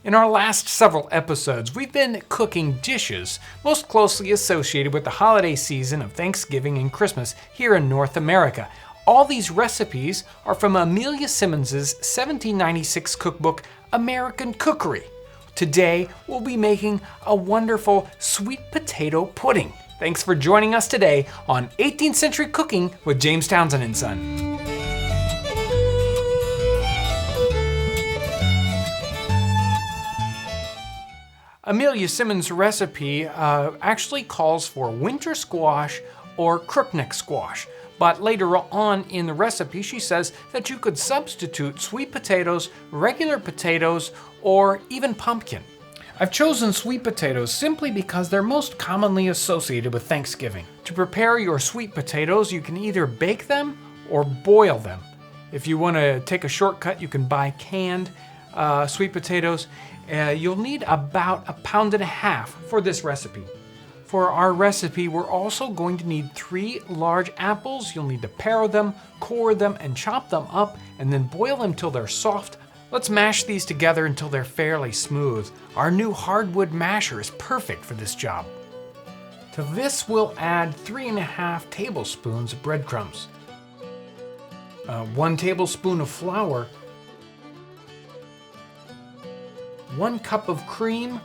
In our last several episodes, we've been cooking dishes most closely associated with the holiday season of Thanksgiving and Christmas here in North America. All these recipes are from Amelia Simmons' 1796 cookbook, American Cookery. Today, we'll be making a wonderful sweet potato pudding. Thanks for joining us today on 18th Century Cooking with James Townsend and Son. Amelia Simmons' recipe actually calls for winter squash or crookneck squash, but later on in the recipe she says that you could substitute sweet potatoes, regular potatoes, or even pumpkin. I've chosen sweet potatoes simply because they're most commonly associated with Thanksgiving. To prepare your sweet potatoes, you can either bake them or boil them. If you want to take a shortcut, you can buy canned sweet potatoes. You'll need about 1.5 pounds for this recipe. For our recipe, we're also going to need 3 large apples. You'll need to pare them, core them, and chop them up, and then boil them till they're soft. Let's mash these together until they're fairly smooth. Our new hardwood masher is perfect for this job. To this, we'll add 3.5 tablespoons of breadcrumbs, 1 tablespoon of flour, 1 cup of cream,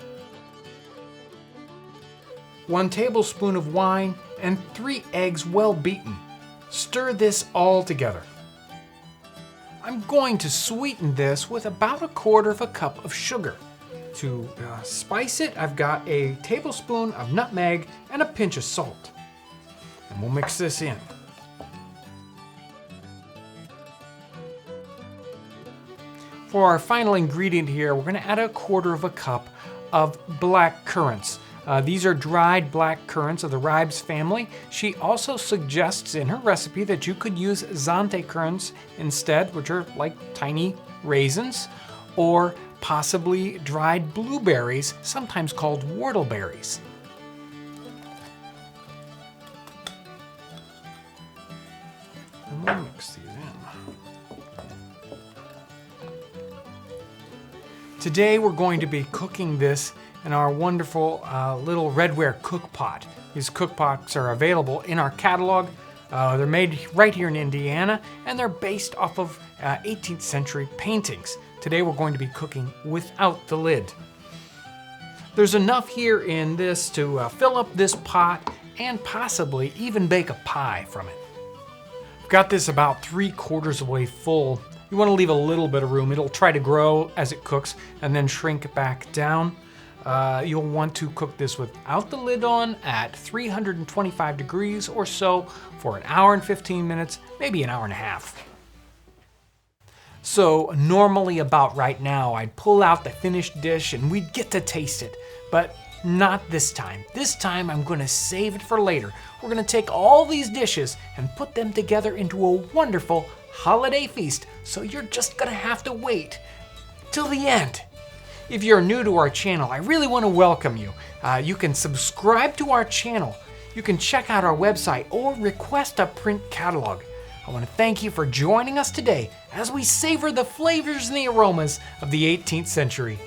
1 tablespoon of wine, and 3 eggs well beaten. Stir this all together. I'm going to sweeten this with about 1/4 cup of sugar. To spice it, I've got a tablespoon of nutmeg and a pinch of salt. And we'll mix this in. For our final ingredient here, we're going to add 1/4 cup of black currants. These are dried black currants of the ribes family. She also suggests in her recipe that you could use Zante currants instead, which are like tiny raisins, or possibly dried blueberries, sometimes called whortleberries. And we'll mix these in. Today we're going to be cooking this in our wonderful little redware cook pot. These cook pots are available in our catalog. They're made right here in Indiana, and they're based off of 18th century paintings. Today we're going to be cooking without the lid. There's enough here in this to fill up this pot and possibly even bake a pie from it. I've got this about 3/4 of the way full. You want to leave a little bit of room. It'll try to grow as it cooks and then shrink back down. You'll want to cook this without the lid on at 325 degrees or so for 1 hour and 15 minutes, maybe 1.5 hours. So normally about right now, I'd pull out the finished dish and we'd get to taste it, but not this time. This time I'm going to save it for later. We're going to take all these dishes and put them together into a wonderful holiday feast, so you're just gonna have to wait till the end. If you're new to our channel, I really want to welcome you. You can subscribe to our channel, you can check out our website, or request a print catalog. I want to thank you for joining us today as we savor the flavors and the aromas of the 18th century.